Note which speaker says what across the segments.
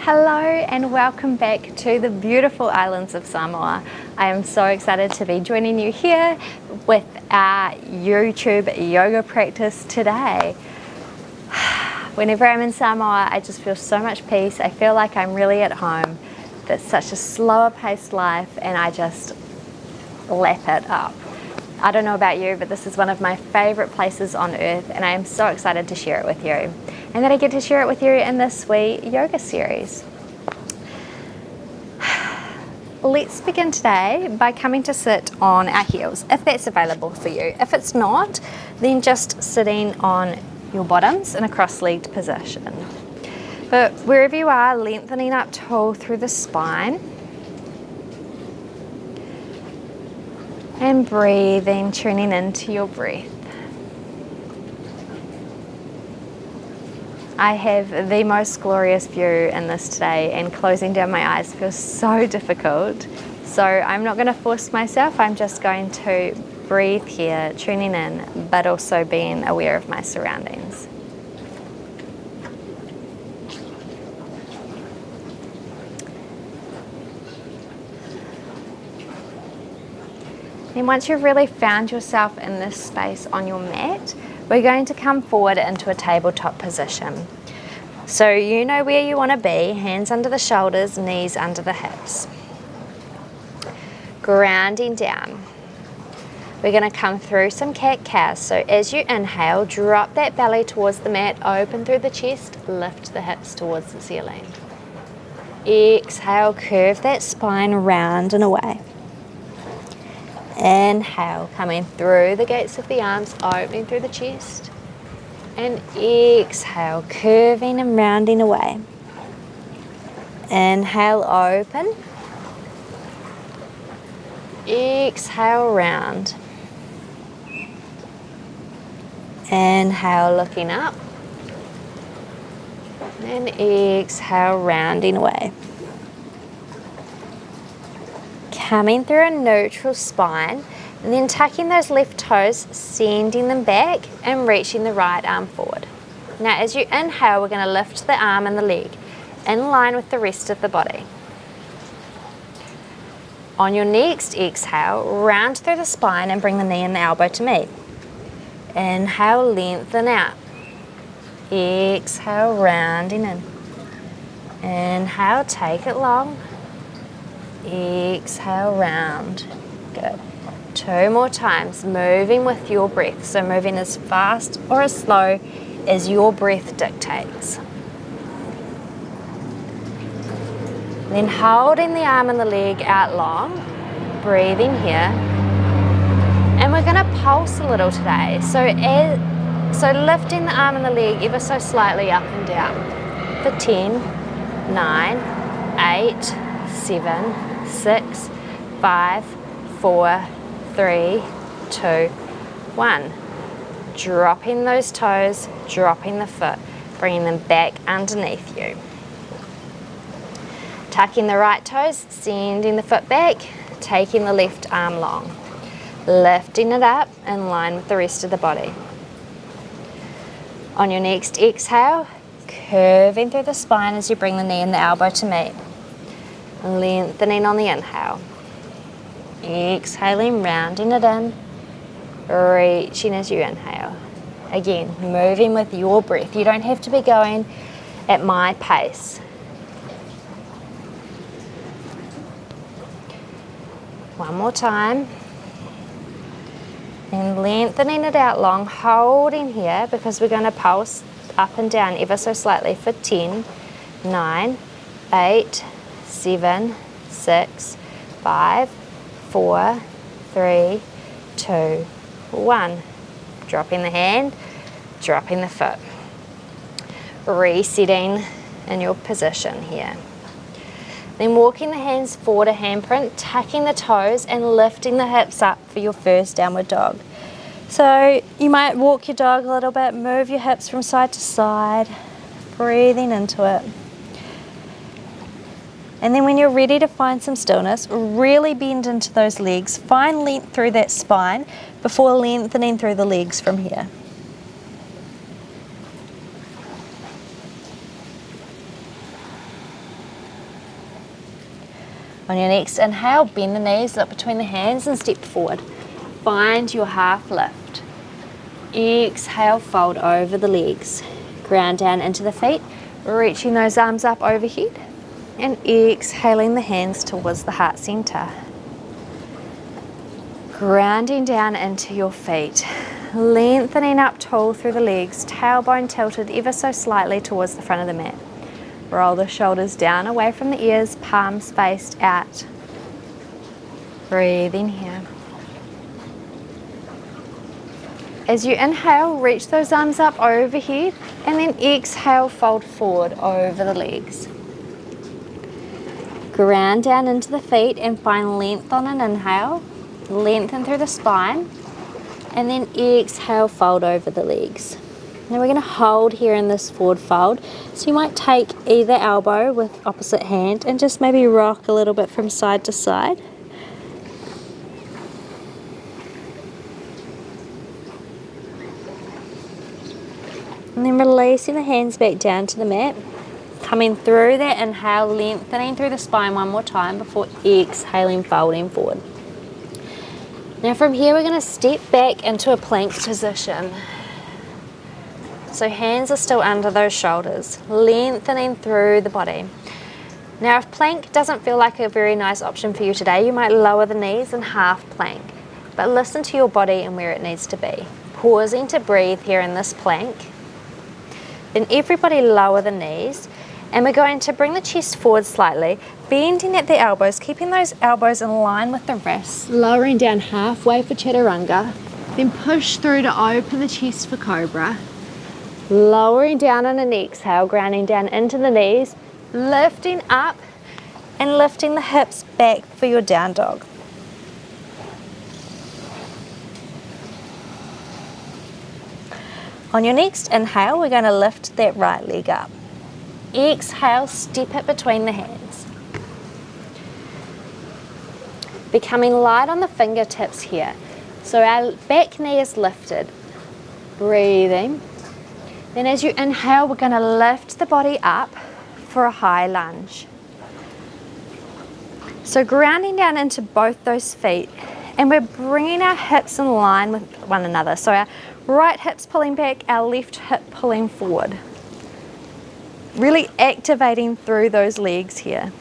Speaker 1: Hello and welcome back to the beautiful islands of Samoa. I am so excited to be joining you here with our YouTube yoga practice today. Whenever I'm in Samoa, I just feel so much peace. I feel like I'm really at home. It's such a slower paced life and I just lap it up. I don't know about you, but this is one of my favorite places on earth and I am so excited to share it with you. And that I get to share it with you in this sweet yoga series. Let's begin today by coming to sit on our heels, if that's available for you. If it's not, then just sitting on your bottoms in a cross-legged position. But wherever you are, lengthening up tall through the spine. And breathing, tuning into your breath. I have the most glorious view in this today and closing down my eyes feels so difficult. So I'm not going to force myself, I'm just going to breathe here, tuning in, but also being aware of my surroundings. And once you've really found yourself in this space on your mat, we're going to come forward into a tabletop position. So you know where you want to be, hands under the shoulders, knees under the hips. Grounding down. We're going to come through some cat-cows. So as you inhale, drop that belly towards the mat, open through the chest, lift the hips towards the ceiling. Exhale, curve that spine round and away. Inhale, coming through the gates of the arms, opening through the chest. And exhale, curving and rounding away. Inhale, open. Exhale, round. Inhale, looking up. And exhale, rounding away. Coming through a neutral spine and then tucking those left toes, sending them back and reaching the right arm forward. Now as you inhale, we're going to lift the arm and the leg in line with the rest of the body. On your next exhale, round through the spine and bring the knee and the elbow to meet. Inhale, lengthen out. Exhale, rounding in. Inhale, take it long. Exhale, round. Good. 2 more times, moving with your breath. So moving as fast or as slow as your breath dictates. Then holding the arm and the leg out long, breathing here. And we're going to pulse a little today. So lifting the arm and the leg ever so slightly up and down. For 10, 9, 8, 7, 6, 5, 4, 3, 2, 1. Dropping those toes, dropping the foot, bringing them back underneath you. Tucking the right toes, sending the foot back, taking the left arm long. Lifting it up in line with the rest of the body. On your next exhale, curving through the spine as you bring the knee and the elbow to meet. Lengthening on the inhale. Exhaling, rounding it in. Reaching as you inhale. Again, moving with your breath. You don't have to be going at my pace. One more time. And lengthening it out long, holding here because we're going to pulse up and down ever so slightly for 10, 9, 8, 7, 6, 5, 4, 3, 2, 1. Dropping the hand, dropping the foot. Resetting in your position here. Then walking the hands forward a handprint, tucking the toes and lifting the hips up for your first downward dog. So you might walk your dog a little bit, move your hips from side to side, breathing into it. And then when you're ready to find some stillness, really bend into those legs, find length through that spine before lengthening through the legs from here. On your next inhale, bend the knees, look between the hands and step forward. Find your half lift. Exhale, fold over the legs. Ground down into the feet, reaching those arms up overhead. And exhaling the hands towards the heart center. Grounding down into your feet. Lengthening up tall through the legs, tailbone tilted ever so slightly towards the front of the mat. Roll the shoulders down away from the ears, palms faced out. Breathe in here. As you inhale, reach those arms up overhead and then exhale, fold forward over the legs. Ground down into the feet and find length on an inhale. Lengthen through the spine and then exhale, fold over the legs. Now we're going to hold here in this forward fold. So you might take either elbow with opposite hand and just maybe rock a little bit from side to side. And then releasing the hands back down to the mat. Coming through that inhale, lengthening through the spine one more time before exhaling, folding forward. Now from here we're going to step back into a plank position. So hands are still under those shoulders, lengthening through the body. Now if plank doesn't feel like a very nice option for you today, you might lower the knees and half plank. But listen to your body and where it needs to be. Pausing to breathe here in this plank. Then everybody lower the knees. And we're going to bring the chest forward slightly, bending at the elbows, keeping those elbows in line with the wrists, lowering down halfway for chaturanga, then push through to open the chest for cobra, lowering down on an exhale, grounding down into the knees, lifting up and lifting the hips back for your down dog. On your next inhale, we're going to lift that right leg up. Exhale, step it between the hands. Becoming light on the fingertips here. So our back knee is lifted. Breathing. Then as you inhale, we're going to lift the body up for a high lunge. So grounding down into both those feet. And we're bringing our hips in line with one another. So our right hip's pulling back, our left hip pulling forward. Really activating through those legs here.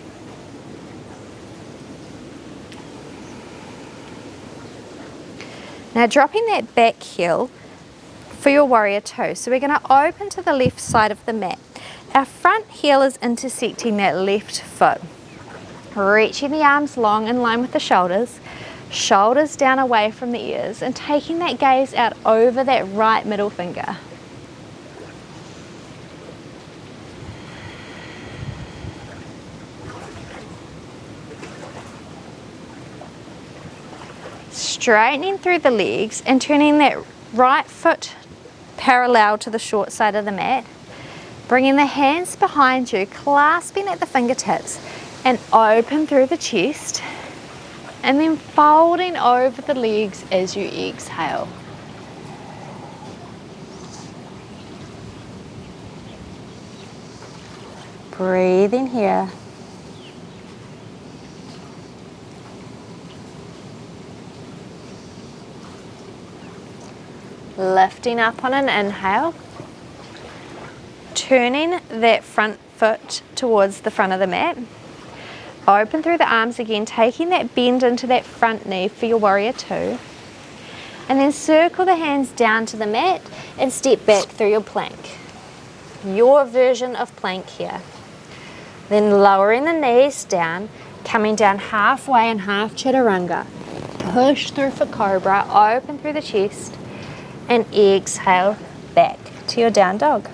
Speaker 1: Now dropping that back heel for your warrior two. So we're going to open to the left side of the mat. Our front heel is intersecting that left foot. Reaching the arms long in line with the shoulders. Shoulders down away from the ears and taking that gaze out over that right middle finger. Straightening through the legs and turning that right foot parallel to the short side of the mat. Bringing the hands behind you, clasping at the fingertips and open through the chest. And then folding over the legs as you exhale. Breathing here. Lifting up on an inhale. Turning that front foot towards the front of the mat. Open through the arms again, taking that bend into that front knee for your warrior two. And then circle the hands down to the mat and step back through your plank. Your version of plank here. Then lowering the knees down, coming down halfway in half chaturanga. Push through for cobra, open through the chest, and exhale back to your down dog.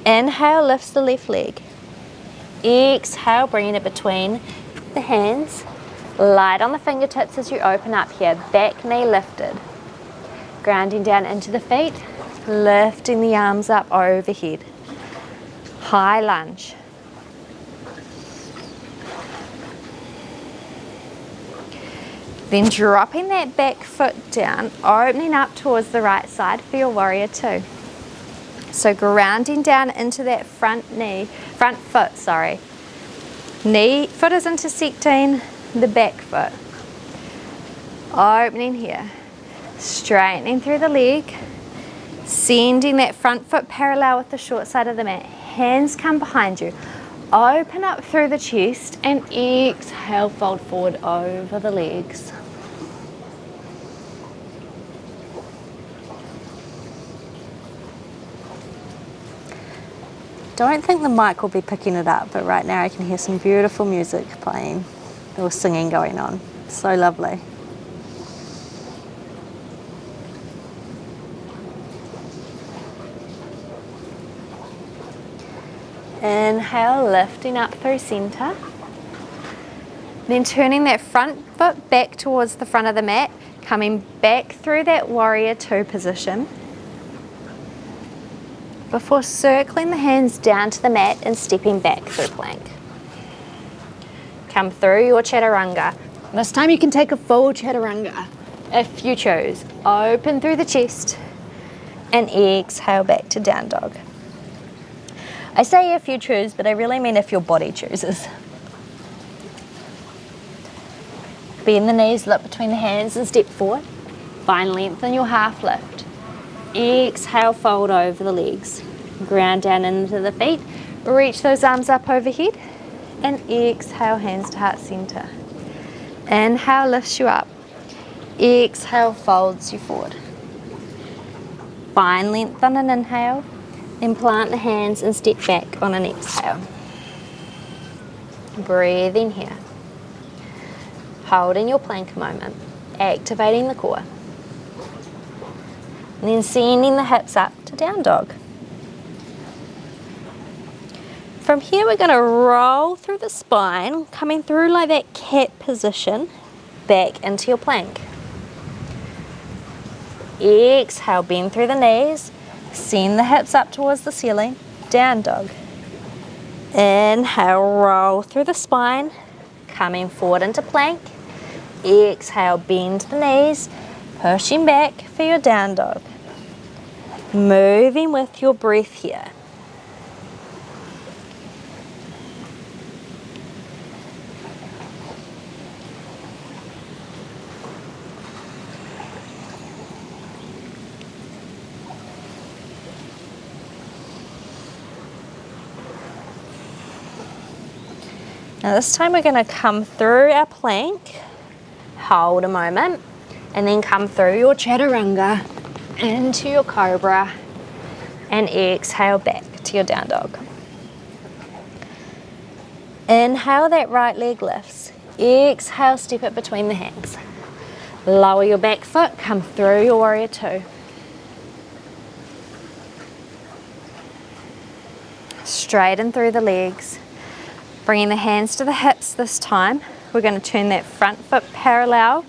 Speaker 1: Inhale, lifts the left leg. Exhale, bringing it between the hands. Light on the fingertips as you open up here. Back knee lifted. Grounding down into the feet. Lifting the arms up overhead. High lunge. Then dropping that back foot down, opening up towards the right side for your warrior two. So grounding down into that front foot, sorry. Foot is intersecting the back foot. Opening here, straightening through the leg, sending that front foot parallel with the short side of the mat. Hands come behind you. Open up through the chest and exhale, fold forward over the legs.
Speaker 2: Don't think the mic will be picking it up, but right now I can hear some beautiful music playing or singing going on. So lovely.
Speaker 1: Inhale, lifting up through center. Then turning that front foot back towards the front of the mat, coming back through that warrior two position. Before circling the hands down to the mat and stepping back through plank. Come through your chaturanga. This time you can take a full chaturanga if you choose. Open through the chest and exhale back to down dog. I say if you choose, but I really mean if your body chooses. Bend the knees, look between the hands and step forward. Find length in your half lift. Exhale, fold over the legs. Ground down into the feet. Reach those arms up overhead. And exhale, hands to heart center. Inhale, lifts you up. Exhale, folds you forward. Find length on an inhale. Then plant the hands and step back on an exhale. Breathe in here. Holding your plank a moment. Activating the core. And then sending the hips up to down dog. From here we're going to roll through the spine, coming through like that cat position, back into your plank. Exhale, bend through the knees, send the hips up towards the ceiling, down dog. Inhale, roll through the spine, coming forward into plank. Exhale, bend the knees, pushing back for your down dog. Moving with your breath here. Now this time we're going to come through our plank, hold a moment, and then come through your chaturanga into your cobra and exhale back to your down dog. Inhale, that right leg lifts. Exhale, step it between the hands. Lower your back foot, come through your warrior two. Straighten through the legs. Bringing the hands to the hips this time. We're going to turn that front foot parallel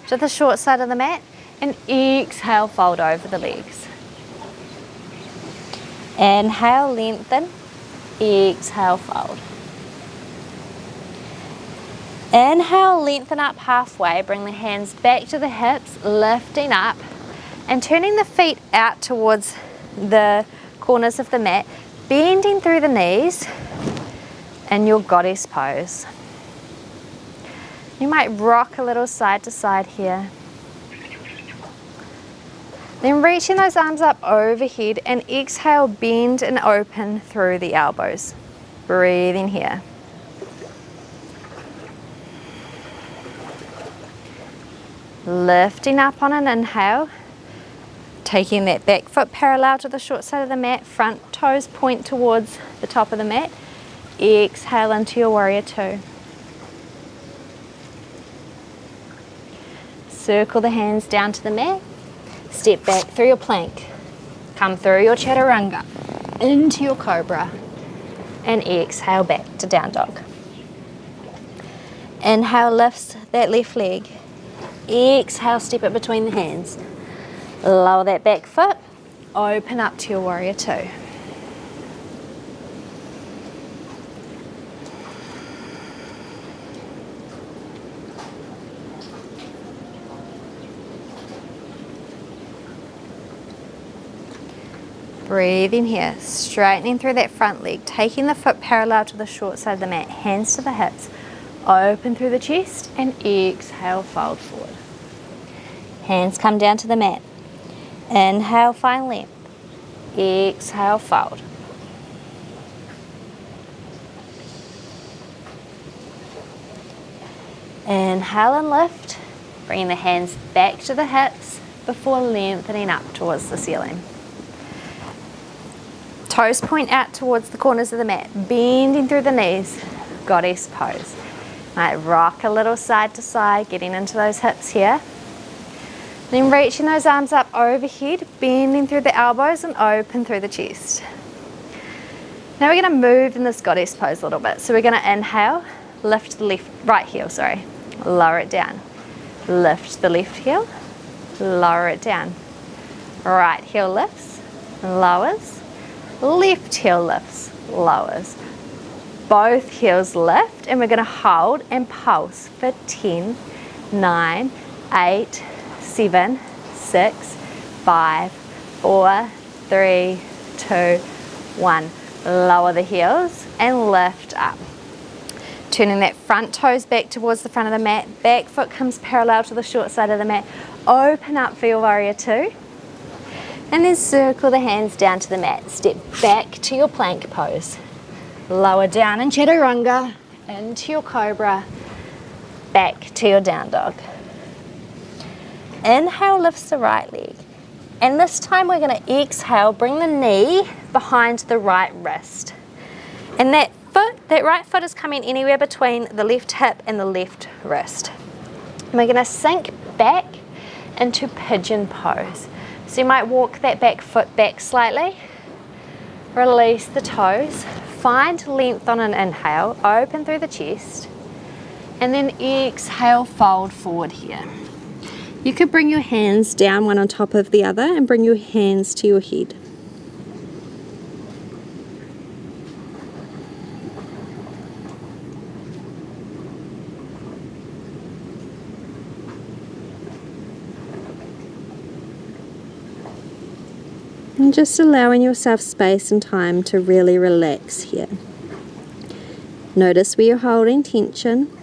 Speaker 1: to the short side of the mat and exhale, fold over the legs. Inhale, lengthen. Exhale, fold. Inhale, lengthen up halfway. Bring the hands back to the hips, lifting up and turning the feet out towards the corners of the mat, bending through the knees in your goddess pose. You might rock a little side to side here. Then reaching those arms up overhead and exhale, bend and open through the elbows. Breathing here. Lifting up on an inhale, taking that back foot parallel to the short side of the mat, front toes point towards the top of the mat. Exhale into your warrior two. Circle the hands down to the mat. Step back through your plank. Come through your chaturanga into your cobra and exhale back to down dog. Inhale, lifts that left leg. Exhale, step it between the hands. Lower that back foot. Open up to your warrior two. Breathing here, straightening through that front leg, taking the foot parallel to the short side of the mat, hands to the hips, open through the chest, and exhale, fold forward. Hands come down to the mat. Inhale, find length. Exhale, fold. Inhale and lift, bringing the hands back to the hips before lengthening up towards the ceiling. Toes point out towards the corners of the mat, bending through the knees, goddess pose. Might rock a little side to side, getting into those hips here. Then reaching those arms up overhead, bending through the elbows and open through the chest. Now we're going to move in this goddess pose a little bit. So we're going to inhale, lift the right heel, lower it down. Lift the left heel, lower it down. Right heel lifts, lowers. Left heel lifts, lowers. Both heels lift, and we're going to hold and pulse for 10, 9, 8, 7, 6, 5, 4, 3, 2, 1. Lower the heels and lift up. Turning that front toes back towards the front of the mat. Back foot comes parallel to the short side of the mat. Open up for your warrior two. And then circle the hands down to the mat. Step back to your plank pose. Lower down in chaturanga, into your cobra, back to your down dog. Inhale, lifts the right leg. And this time we're going to exhale, bring the knee behind the right wrist. And that right foot is coming anywhere between the left hip and the left wrist. And we're going to sink back into pigeon pose. So you might walk that back foot back slightly, release the toes, find length on an inhale, open through the chest, and then exhale, fold forward here. You could bring your hands down one on top of the other and bring your hands to your head. And just allowing yourself space and time to really relax here. Notice where you're holding tension.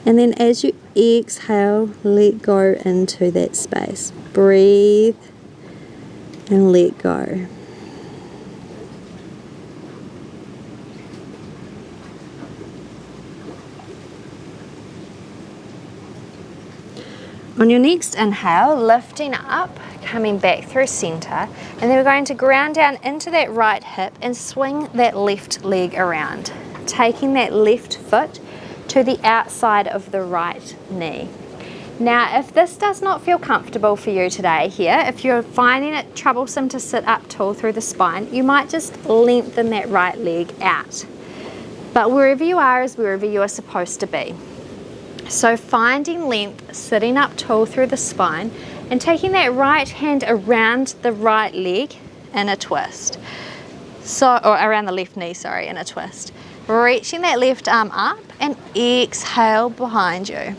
Speaker 1: And then as you exhale, let go into that space. Breathe and let go. On your next inhale, lifting up, coming back through center, and then we're going to ground down into that right hip and swing that left leg around, taking that left foot to the outside of the right knee. Now, if this does not feel comfortable for you today here, if you're finding it troublesome to sit up tall through the spine, you might just lengthen that right leg out. But wherever you are is wherever you are supposed to be. So finding length, sitting up tall through the spine, and taking that right hand around the right leg in a twist. Or around the left knee, in a twist. Reaching that left arm up and exhale behind you.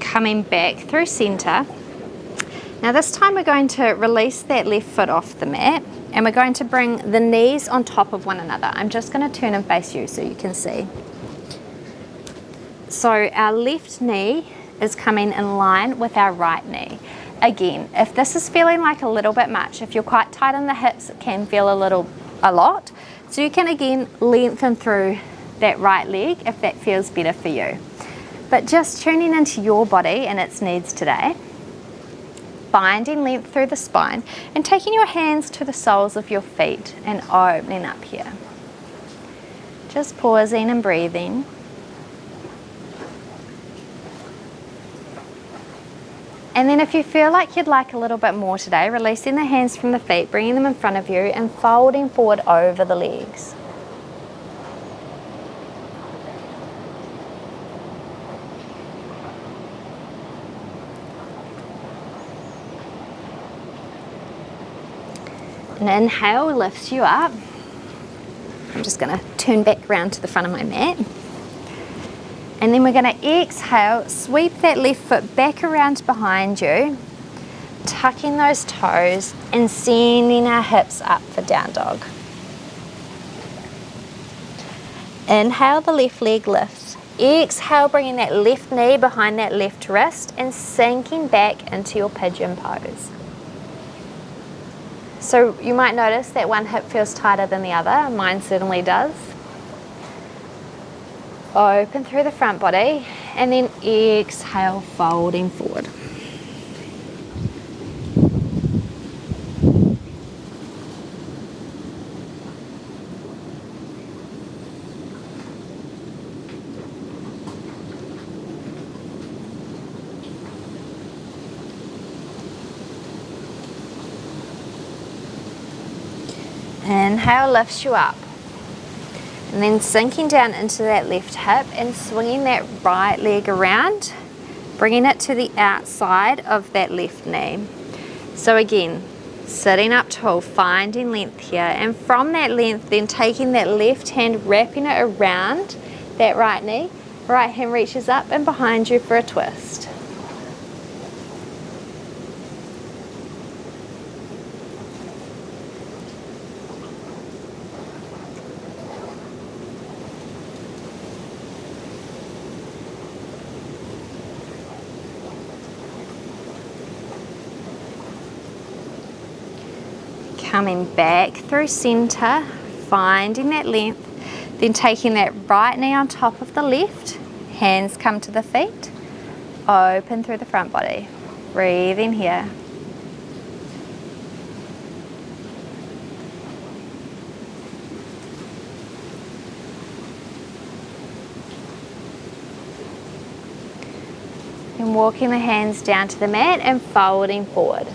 Speaker 1: Coming back through center. Now this time we're going to release that left foot off the mat and we're going to bring the knees on top of one another. I'm just going to turn and face you so you can see. So our left knee is coming in line with our right knee. Again, if this is feeling like a little bit much, if you're quite tight in the hips, it can feel a lot. So you can again lengthen through that right leg if that feels better for you. But just tuning into your body and its needs today, finding length through the spine and taking your hands to the soles of your feet and opening up here. Just pausing and breathing. And then if you feel like you'd like a little bit more today, releasing the hands from the feet, bringing them in front of you and folding forward over the legs. An inhale lifts you up. I'm just going to turn back around to the front of my mat. And then we're going to exhale, sweep that left foot back around behind you, tucking those toes and sending our hips up for down dog. Inhale, the left leg lifts. Exhale, bringing that left knee behind that left wrist and sinking back into your pigeon pose. So you might notice that one hip feels tighter than the other. Mine certainly does. Open through the front body and then exhale, folding forward. Inhale lifts you up. And then sinking down into that left hip and swinging that right leg around, bringing it to the outside of that left knee. So again, sitting up tall, finding length here, and from that length then taking that left hand, wrapping it around that right knee. Right hand reaches up and behind you for a twist. Coming back through center, finding that length, then taking that right knee on top of the left, hands come to the feet, open through the front body. Breathe in here. And walking the hands down to the mat and folding forward.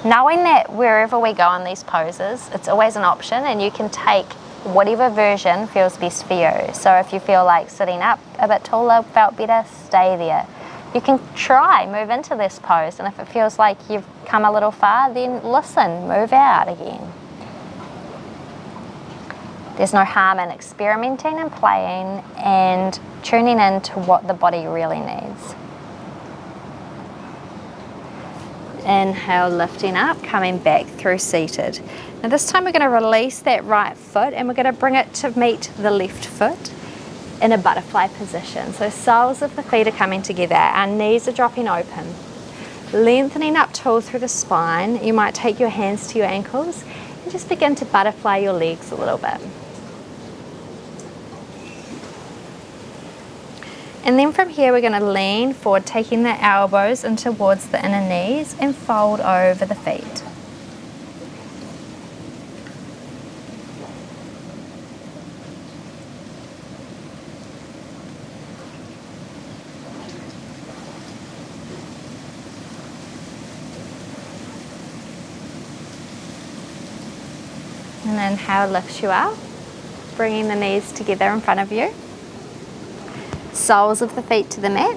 Speaker 1: Knowing that wherever we go in these poses, it's always an option and you can take whatever version feels best for you. So if you feel like sitting up a bit taller felt better, stay there. You can try, move into this pose, and if it feels like you've come a little far, then listen, move out again. There's no harm in experimenting and playing and tuning into what the body really needs. Inhale, lifting up, coming back through seated. Now this time we're going to release that right foot and we're going to bring it to meet the left foot in a butterfly position. So soles of the feet are coming together, our knees are dropping open. Lengthening up tall through the spine, you might take your hands to your ankles and just begin to butterfly your legs a little bit. And then from here we're going to lean forward, taking the elbows in towards the inner knees and fold over the feet. And then inhale lifts you up, bringing the knees together in front of you. Soles of the feet to the mat.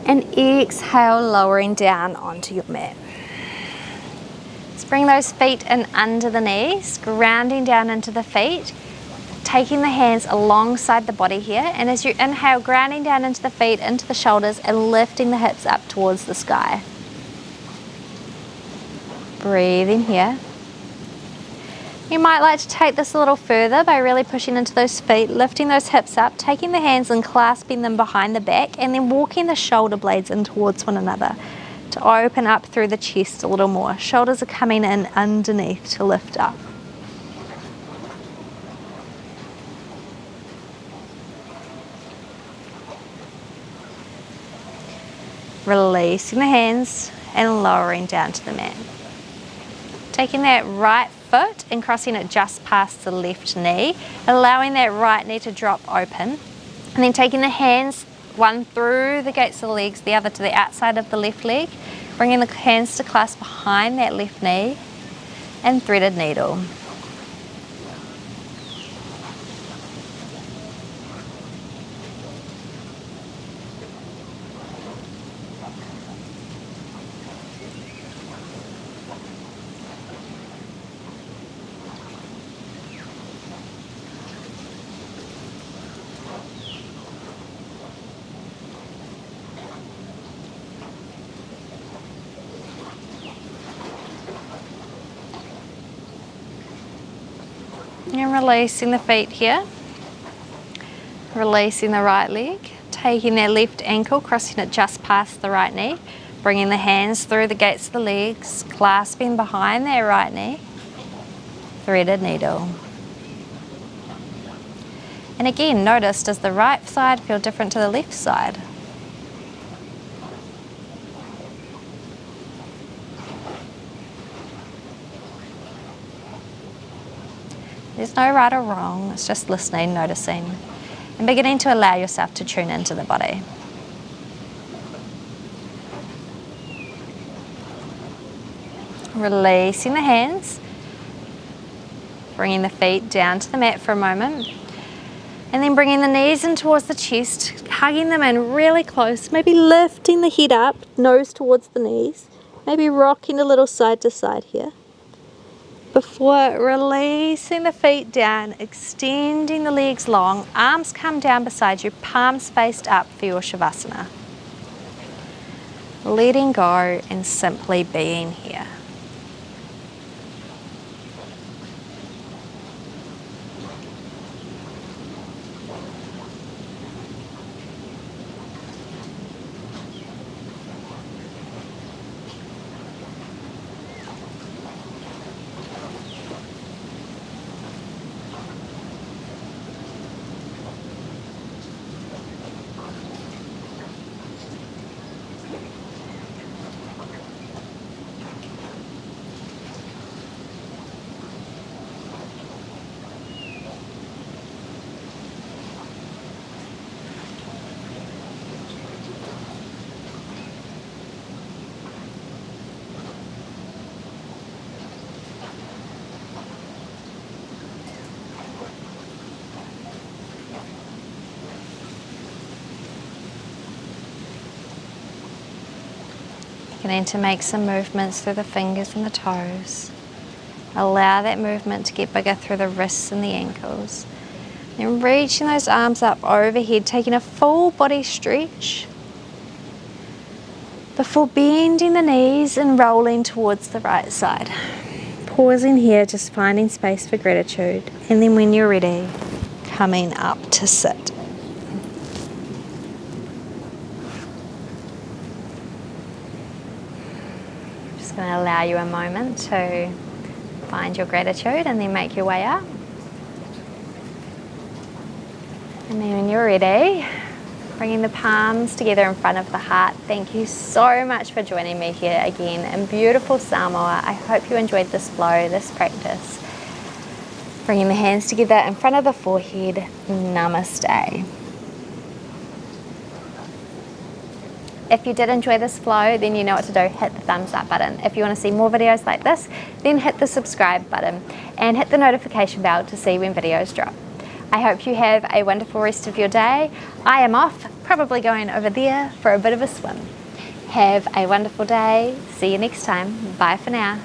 Speaker 1: And exhale, lowering down onto your mat. Let's bring those feet in under the knees, grounding down into the feet, taking the hands alongside the body here. And as you inhale, grounding down into the feet, into the shoulders, and lifting the hips up towards the sky. Breathing here. You might like to take this a little further by really pushing into those feet, lifting those hips up, taking the hands and clasping them behind the back, and then walking the shoulder blades in towards one another to open up through the chest a little more. Shoulders are coming in underneath to lift up. Releasing the hands and lowering down to the mat. Taking that right foot and crossing it just past the left knee, allowing that right knee to drop open, and then taking the hands one through the gates of the legs, the other to the outside of the left leg, bringing the hands to clasp behind that left knee, and threaded needle. And releasing the feet here. Releasing the right leg. Taking that left ankle, crossing it just past the right knee. Bringing the hands through the gates of the legs, clasping behind that right knee. Threaded needle. And again, notice, does the right side feel different to the left side? There's no right or wrong, it's just listening, noticing, and beginning to allow yourself to tune into the body. Releasing the hands, bringing the feet down to the mat for a moment, and then bringing the knees in towards the chest, hugging them in really close, maybe lifting the head up, nose towards the knees, maybe rocking a little side to side here. Before releasing the feet down, extending the legs long, arms come down beside you, palms faced up for your Shavasana. Letting go and simply being here. Beginning to make some movements through the fingers and the toes. Allow that movement to get bigger through the wrists and the ankles. Then reaching those arms up overhead, taking a full body stretch before bending the knees and rolling towards the right side. Pausing here, just finding space for gratitude. And then when you're ready, coming up to sit. Going to allow you a moment to find your gratitude and then make your way up. And then when you're ready, bringing the palms together in front of the heart. Thank you so much for joining me here again in beautiful Samoa. I hope you enjoyed this flow, this practice. Bringing the hands together in front of the forehead. Namaste. If you did enjoy this flow, then you know what to do. Hit the thumbs up button. If you want to see more videos like this, then hit the subscribe button and hit the notification bell to see when videos drop. I hope you have a wonderful rest of your day. I am off, probably going over there for a bit of a swim. Have a wonderful day. See you next time. Bye for now.